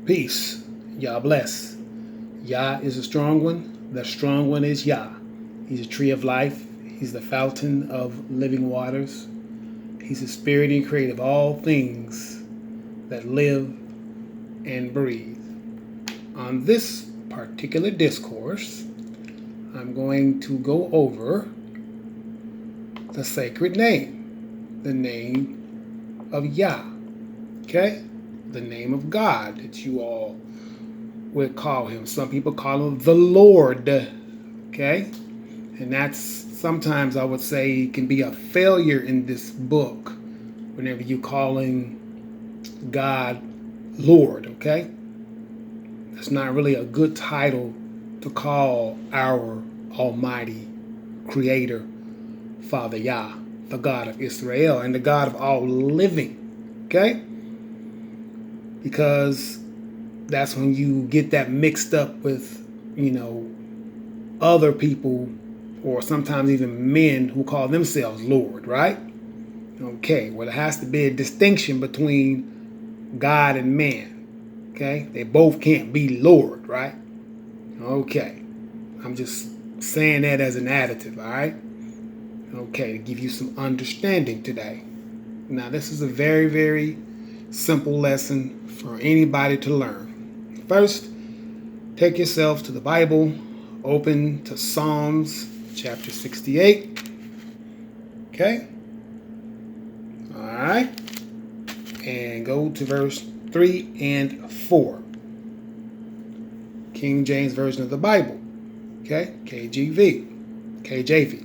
Peace. Yah bless. Yah is a strong one. The strong one is Yah. He's a tree of life. He's the fountain of living waters. He's the spirit and creator of all things that live and breathe. On this particular discourse, I'm going to go over the sacred name, the name of Yah, okay? The name of God that you all would call him. Some people call him the Lord, okay? And that's sometimes I would say can be a failure in this book whenever you're calling God Lord, okay? That's not really a good title to call our Almighty Creator, Father Yah, the God of Israel and the God of all living, okay? Because that's when you get that mixed up with, other people or sometimes even men who call themselves Lord, right? Okay, well, there has to be a distinction between God and man, okay? They both can't be Lord, right? Okay, I'm just saying that as an additive, all right? Okay, to give you some understanding today. Now, this is a very, very simple lesson for anybody to learn. First, take yourself to the Bible, open to Psalms chapter 68. Okay? All right. And go to verse 3 and 4. King James Version of the Bible. Okay? KJV,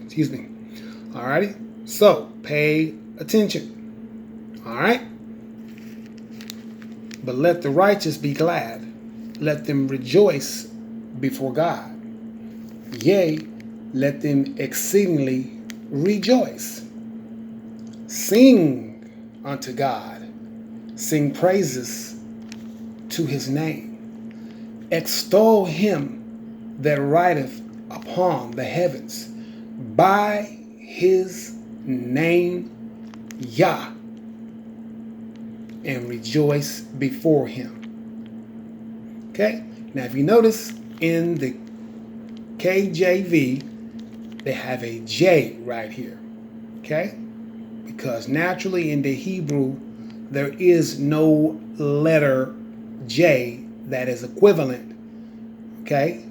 excuse me. All righty. So, pay attention. All right? But let the righteous be glad. Let them rejoice before God. Yea, let them exceedingly rejoice. Sing unto God. Sing praises to his name. Extol him that rideth upon the heavens by his name, Yah, and rejoice before him. Okay? Now, if you notice in the KJV, they have a J right here. Okay? Because naturally in the Hebrew, there is no letter J that is equivalent, okay,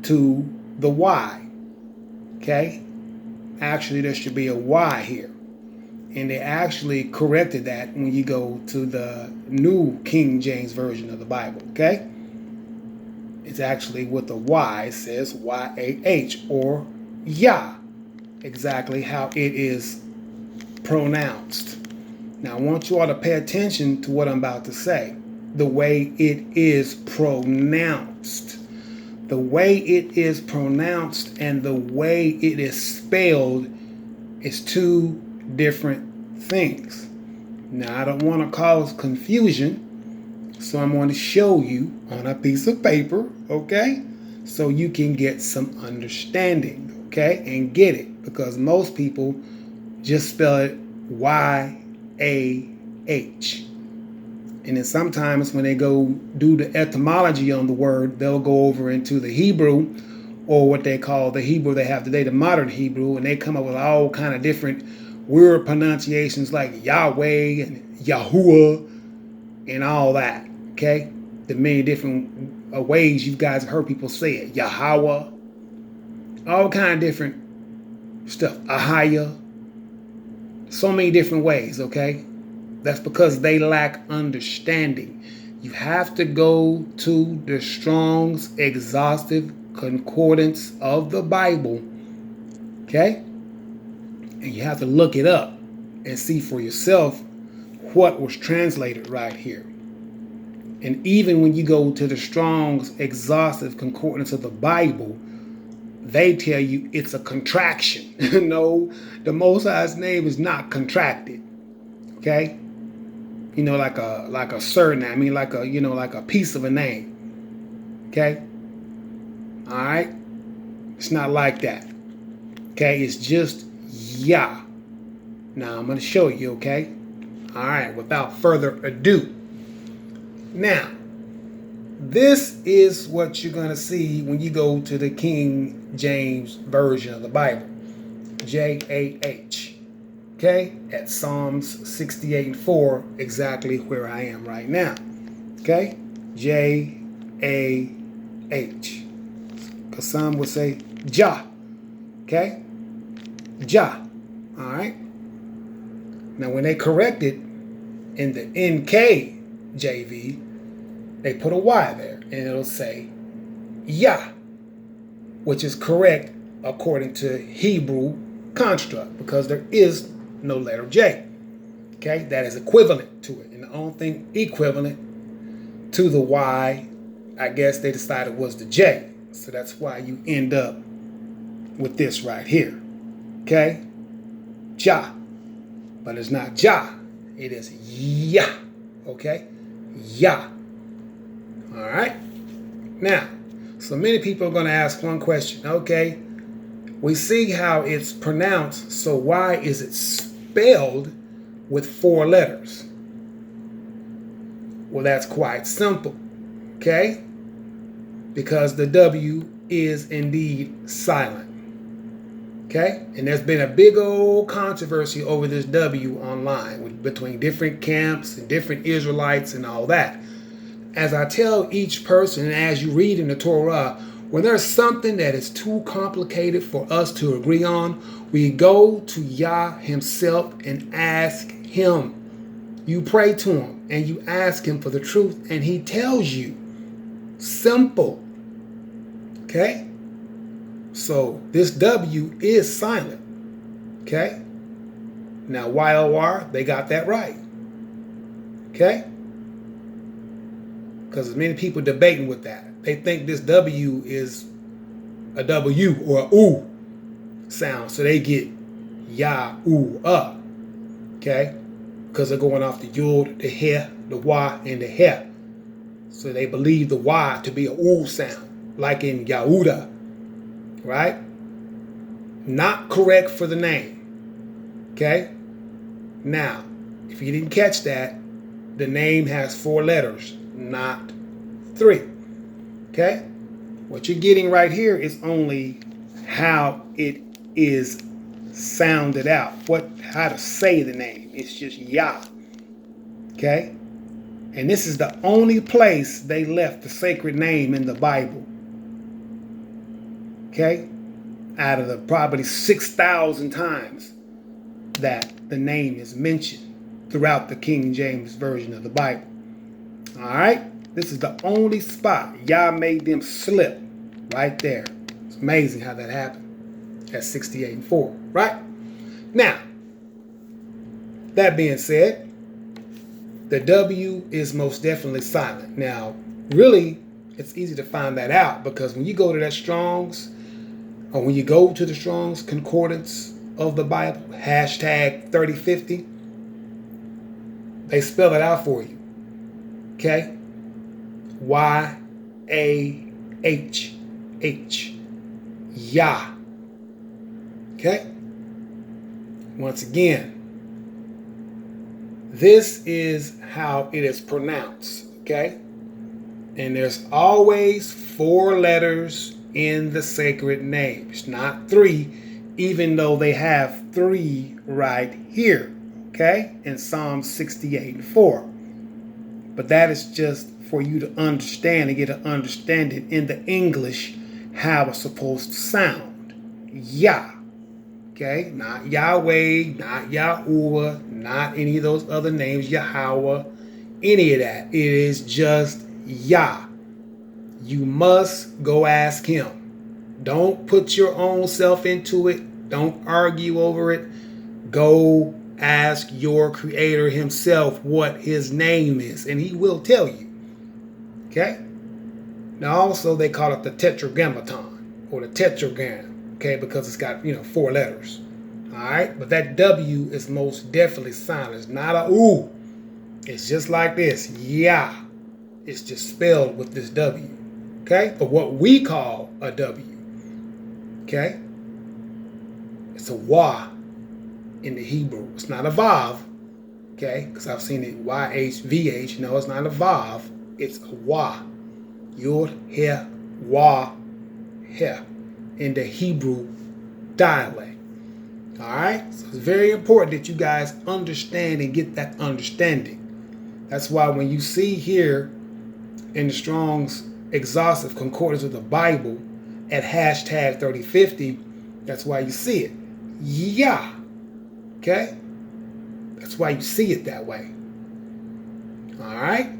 to the Y. Okay? Actually, there should be a Y here. And they actually corrected that when you go to the New King James Version of the Bible, okay? It's actually with a Y, it says Y-A-H, or Yah, exactly how it is pronounced. Now, I want you all to pay attention to what I'm about to say. The way it is pronounced. The way it is pronounced and the way it is spelled is two different things. Now, I don't want to cause confusion, so I'm going to show you on a piece of paper, okay? So you can get some understanding, okay? And get it, because most people just spell it Y-A-H. And then sometimes when they go do the etymology on the word, they'll go over into the Hebrew, or what they call the Hebrew they have today, the modern Hebrew, and they come up with all kind of different weird pronunciations like Yahweh and Yahuwah and all that, okay? The many different ways you guys have heard people say it. Yahweh, all kind of different stuff. Ahaya, so many different ways, okay? That's because they lack understanding. You have to go to the Strong's Exhaustive Concordance of the Bible, okay? And you have to look it up and see for yourself what was translated right here. And even when you go to the Strong's Exhaustive Concordance of the Bible, they tell you it's a contraction. No, the Most High's name is not contracted, okay? Like a surname. I mean, like a piece of a name. Okay? All right? It's not like that. Okay? It's just Yah. Now, I'm going to show you, okay? All right, without further ado. Now, This is what you're going to see when you go to the King James Version of the Bible. J-A-H. Okay? At Psalms 68 and 4, exactly where I am right now. Okay? J-A-H. Because some would say Jah. Okay? Jah. Alright? Now when they correct it in the NKJV, they put a Y there and it'll say Yah, which is correct according to Hebrew construct because there is no letter J. Okay? That is equivalent to it. And the only thing equivalent to the Y, I guess they decided was the J. So that's why you end up with this right here. Okay? Jah. But it's not Jah. It is Yah. Okay? Yah. All right? Now, so many people are going to ask one question. Okay, we see how it's pronounced, so why is it spelled with 4 letters? Well, that's quite simple. Okay? Because the W is indeed silent. Okay? And there's been a big old controversy over this W online between different camps and different Israelites and all that. As I tell each person, and as you read in the Torah, when there's something that is too complicated for us to agree on, we go to Yah himself and ask him. You pray to him and you ask him for the truth and he tells you. Simple. Okay? So this W is silent. Okay? Now YOR, they got that right. Okay? Because there's many people debating with that. They think this W is a W or a oo sound. So they get ya, oo, okay? Because they're going off the yud, the he, the wa, and the he. So they believe the Y to be a oo sound, like in Yahuda, right? Not correct for the name, okay? Now, if you didn't catch that, the name has 4 letters, not 3, okay? What you're getting right here is only how it is sounded out, how to say the name. It's just Yah, okay? And this is the only place they left the sacred name in the Bible. Okay? Out of the probably 6,000 times that the name is mentioned throughout the King James Version of the Bible. Alright? This is the only spot Yah made them slip right there. It's amazing how that happened. At 68 and 4. Right? Now, that being said, the W is most definitely silent. Now, really, it's easy to find that out because when you go to that Strong's, or when you go to the Strong's Concordance of the Bible, hashtag 3050, they spell it out for you. Okay? Y-A-H-H. Yah. Okay? Once again, this is how it is pronounced, okay? And there's always 4 letters in the sacred name. It's not 3, even though they have 3 right here, okay? In Psalm 68 and 4. But that is just for you to understand and get an understanding in the English how it's supposed to sound. Yah. Okay, not Yahweh, not Yahuwah, not any of those other names, Yahweh, any of that. It is just Yah. You must go ask him. Don't put your own self into it. Don't argue over it. Go ask your creator himself what his name is, and he will tell you. Okay? Now also they call it the tetragrammaton or the tetragram. Okay, because it's got, 4 letters. All right, but that W is most definitely silent. It's not a oo. It's just like this. Yeah. It's just spelled with this W. Okay, but what we call a W. Okay, it's a wa in the Hebrew. It's not a vav. Okay, because I've seen it YHVH. No, it's not a vav. It's a wa. Yod, He, Wah, He, in the Hebrew dialect. All right? So it's very important that you guys understand and get that understanding. That's why when you see here in the Strong's Exhaustive Concordance of the Bible at hashtag 3050, that's why you see it. Yah. Okay? That's why you see it that way. All right?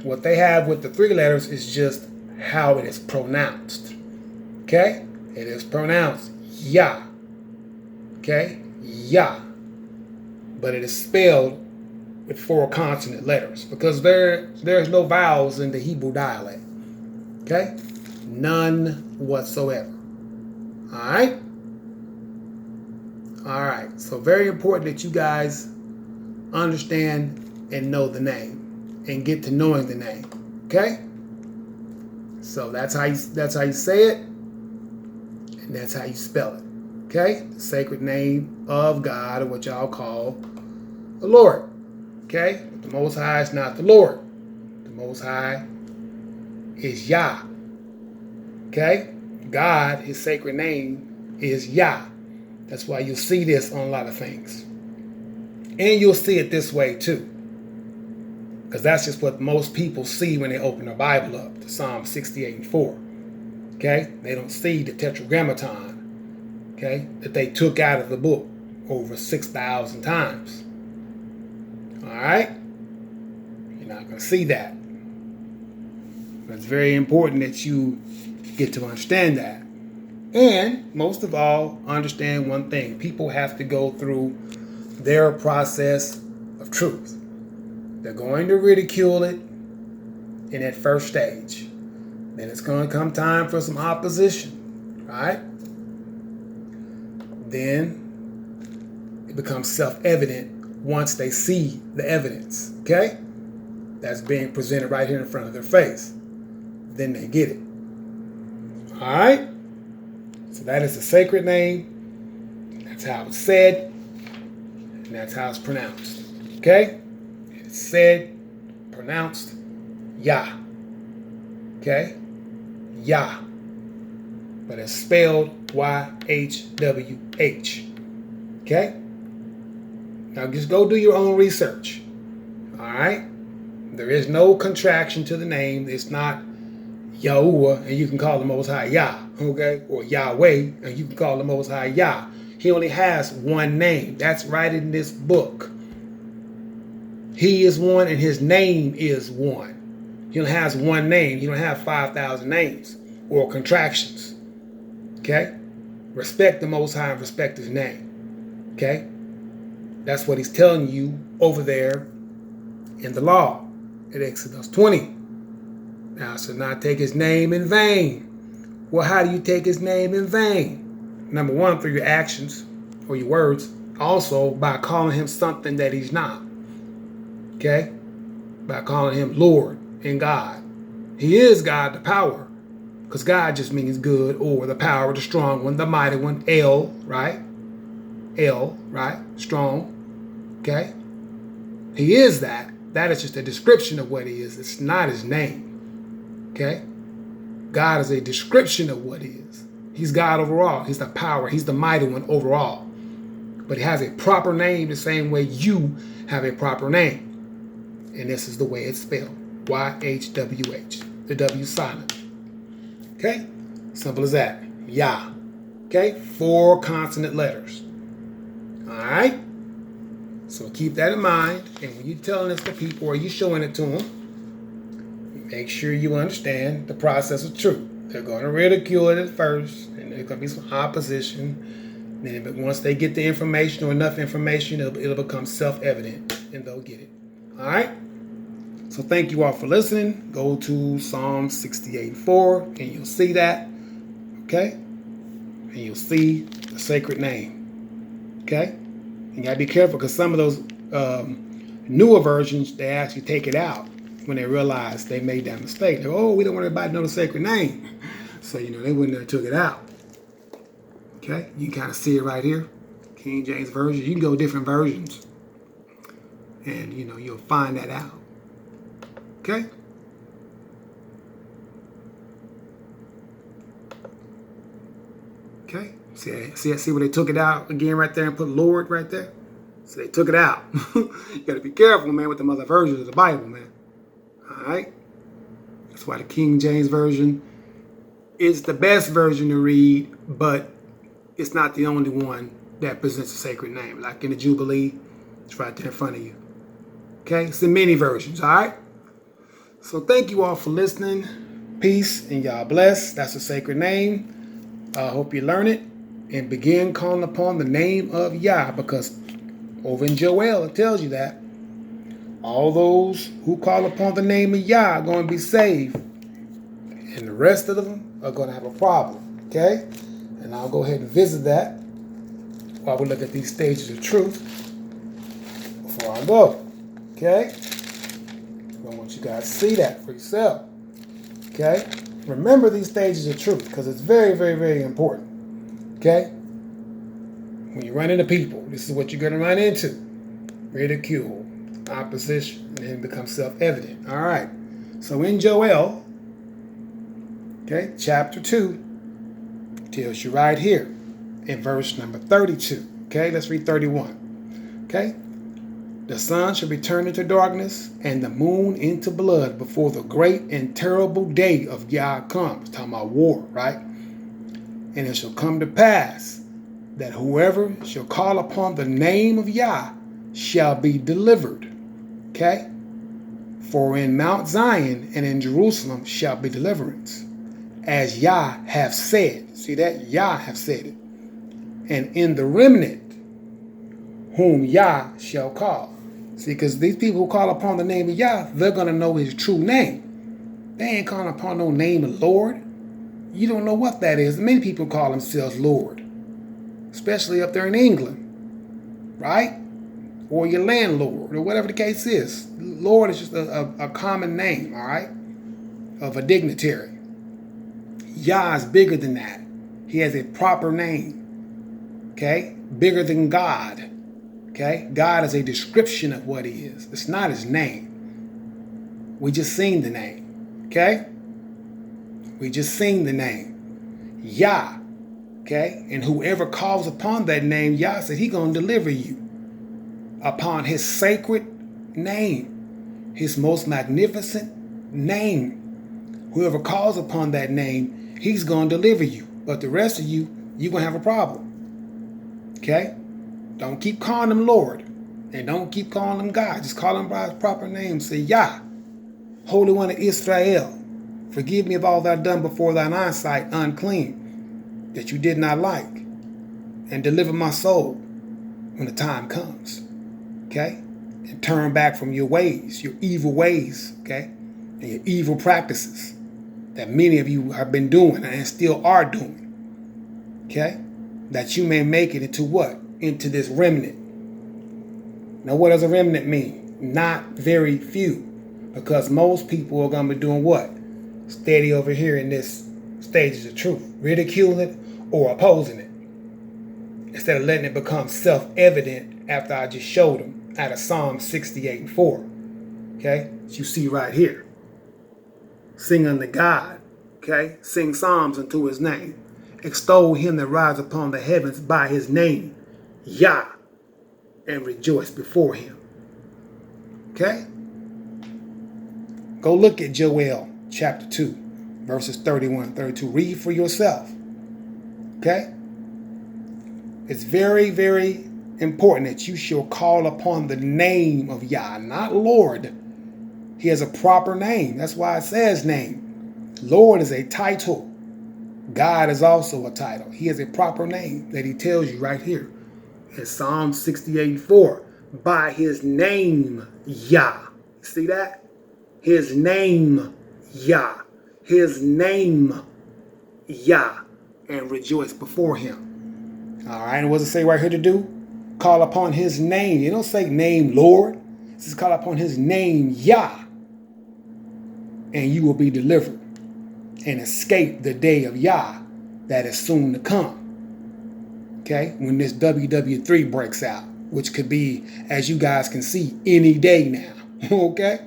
What they have with the 3 letters is just how it is pronounced. Okay? It is pronounced Yah. Okay? Yah. But it is spelled with 4 consonant letters because there's no vowels in the Hebrew dialect. Okay? None whatsoever. All right? All right. So very important that you guys understand and know the name and get to knowing the name. Okay? So that's how you say it, and that's how you spell it. Okay? The sacred name of God, or what y'all call the Lord. Okay? But the Most High is not the Lord. The Most High is Yah. Okay? God, his sacred name is Yah. That's why you'll see this on a lot of things. And you'll see it this way too. Because that's just what most people see when they open their Bible up to Psalm 68 and 4. Okay? They don't see the tetragrammaton, okay, that they took out of the book over 6,000 times. All right? You're not going to see that. But it's very important that you get to understand that. And most of all, understand one thing. People have to go through their process of truth. They're going to ridicule it in that first stage. Then it's going to come time for some opposition, right? Then it becomes self-evident once they see the evidence, okay? That's being presented right here in front of their face. Then they get it. All right? So that is the sacred name. That's how it's said. And that's how it's pronounced. Okay? It's said, pronounced, Yah. Okay? Yah. But it's spelled Y-H-W-H. Okay? Now just go do your own research. Alright? There is no contraction to the name. It's not Yahuwah, and you can call the Most High Yah. Okay? Or Yahweh, and you can call the Most High Yah. He only has one name. That's right in this book. He is one and his name is one. He only has one name. He don't have 5,000 names or contractions. Okay? Respect the Most High and respect his name. Okay? That's what he's telling you over there in the law at Exodus 20. Thou shalt not take his name in vain. Well, how do you take his name in vain? Number one, through your actions or your words. Also, by calling him something that he's not. Okay? By calling him Lord and God. He is God, the power. Because God just means good, or the power, the strong one, the mighty one. El, right? El, right? Strong. Okay? He is that. That is just a description of what he is. It's not his name. Okay? God is a description of what he is. He's God overall. He's the power. He's the mighty one overall. But he has a proper name the same way you have a proper name. And this is the way it's spelled. Y-H-W-H. The W silent. Okay? Simple as that. Yah. Okay? 4 consonant letters. Alright? So keep that in mind. And when you're telling this to people or you're showing it to them, make sure you understand the process of truth. They're going to ridicule it at first, and there's going to be some opposition. Then, but once they get the information or enough information, it'll become self-evident, and they'll get it. All right? So thank you all for listening. Go to Psalm 68:4, and you'll see that. Okay? And you'll see the sacred name. Okay? You got to be careful because some of those newer versions, they actually take it out when they realize they made that mistake. They're, oh, we don't want everybody to know the sacred name. So, they wouldn't have took it out. Okay? You can kind of see it right here. King James Version. You can go different versions. And, you'll find that out. Okay? Okay? See where they took it out again right there and put Lord right there? So they took it out. You got to be careful, man, with the other versions of the Bible, man. All right? That's why the King James Version is the best version to read, but it's not the only one that presents a sacred name. Like in the Jubilee, it's right there in front of you. Okay? It's the many versions, all right? So thank you all for listening. Peace and y'all bless. That's a sacred name. I hope you learn it and begin calling upon the name of Yah, because over in Joel it tells you that all those who call upon the name of Yah are going to be saved, and the rest of them are going to have a problem. Okay? And I'll go ahead and visit that while we look at these stages of truth before I go. Okay? I want you guys to see that for yourself. Okay? Remember these stages of truth, because it's very, very, very important. Okay? When you run into people, this is what you're going to run into. Ridicule, opposition, and then it becomes self-evident. All right. So in Joel, okay, chapter 2, tells you right here in verse number 32. Okay, let's read 31. Okay? The sun shall be turned into darkness and the moon into blood before the great and terrible day of Yah comes. Talking about war, right? And it shall come to pass that whoever shall call upon the name of Yah shall be delivered. Okay? For in Mount Zion and in Jerusalem shall be deliverance, as Yah hath said. See that? Yah hath said it. And in the remnant whom Yah shall call. See, because these people who call upon the name of Yah, they're going to know his true name. They ain't calling upon no name of Lord. You don't know what that is. Many people call themselves Lord, especially up there in England, right? Or your landlord, or whatever the case is. Lord is just a common name, all right, of a dignitary. Yah is bigger than that. He has a proper name, okay? Bigger than God, okay? God is a description of what he is. It's not his name. We just seen the name, okay? We just seen the name. Yah, okay? And whoever calls upon that name, Yah said he going to deliver you upon his sacred name, his most magnificent name. Whoever calls upon that name, he's going to deliver you. But the rest of you, you're going to have a problem. Okay? Don't keep calling him Lord. And don't keep calling him God. Just call him by his proper name. Say, Yah, Holy One of Israel, forgive me of all that I've done before thine eyesight unclean, that you did not like, and deliver my soul when the time comes. Okay? And turn back from your ways, your evil ways, okay? And your evil practices that many of you have been doing and still are doing. Okay? That you may make it into what? Into this remnant. Now, what does a remnant mean? Not very few. Because most people are going to be doing what? Steady over here in this stages of truth. Ridiculing it or opposing it. Instead of letting it become self-evident after I just showed them out of Psalm 68 and 4. Okay? That you see right here. Sing unto God. Okay? Sing psalms unto his name. Extol him that rides upon the heavens by his name, Yah, and rejoice before him. Okay? Go look at Joel chapter 2, verses 31 and 32. Read for yourself. Okay? It's very, very important that you shall call upon the name of Yah, not Lord. He has a proper name. That's why it says name. Lord is a title. God is also a title. He has a proper name that he tells you right here in Psalm 68:4. By his name, Yah. See that? His name, Yah. His name, Yah. And rejoice before him. All right. And what does it say right here to do? Call upon his name. You don't say name Lord. It says call upon his name, Yah. And you will be delivered and escape the day of Yah that is soon to come. Okay? When this WW3 breaks out, which could be, as you guys can see, any day now. Okay?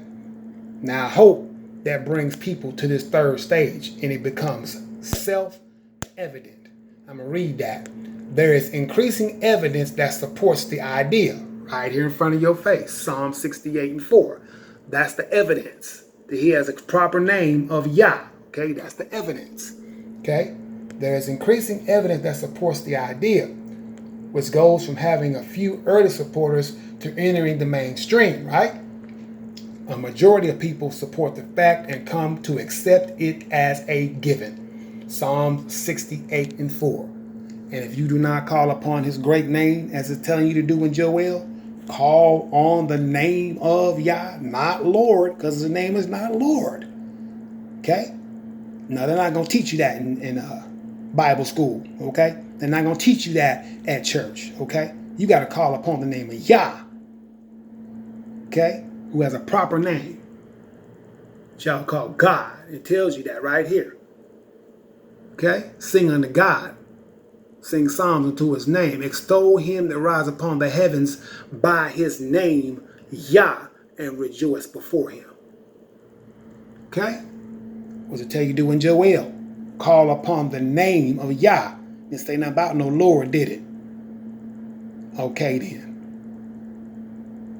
Now I hope that brings people to this third stage and it becomes self-evident. I'm going to read that. There is increasing evidence that supports the idea right here in front of your face. Psalm 68:4. That's the evidence that he has a proper name of Yah. Okay, that's the evidence. Okay, there is increasing evidence that supports the idea, which goes from having a few early supporters to entering the mainstream, right? A majority of people support the fact and come to accept it as a given. Psalm 68:4. And if you do not call upon his great name, as it's telling you to do in Joel, call on the name of Yah, not Lord, because the name is not Lord. Okay? Now, they're not going to teach you that in Bible school. Okay? They're not going to teach you that at church. Okay? You got to call upon the name of Yah. Okay? Who has a proper name. Shall call God. It tells you that right here. Okay? Sing unto God. Sing psalms unto his name. Extol him that rides upon the heavens by his name, Yah, and rejoice before him. Okay? What's it tell you to do in Joel? Call upon the name of Yah. Didn't say nothing about no Lord, did it? Okay then.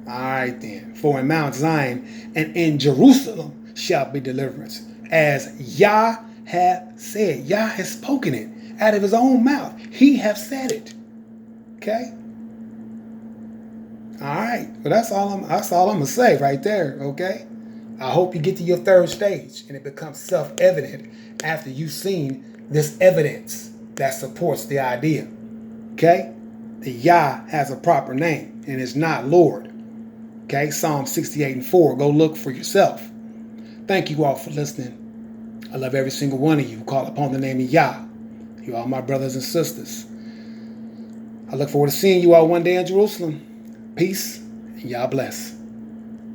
All right then. For in Mount Zion and in Jerusalem shall be deliverance, as Yah hath said. Yah has spoken it out of his own mouth. He hath said it. Okay? All right. Well, that's all I'm gonna say right there. Okay? I hope you get to your third stage and it becomes self-evident after you've seen this evidence that supports the idea. Okay? The Yah has a proper name and is not Lord. Okay? Psalm 68:4. Go look for yourself. Thank you all for listening. I love every single one of you who call upon the name of Yah. You are my brothers and sisters. I look forward to seeing you all one day in Jerusalem. Peace and Yah bless.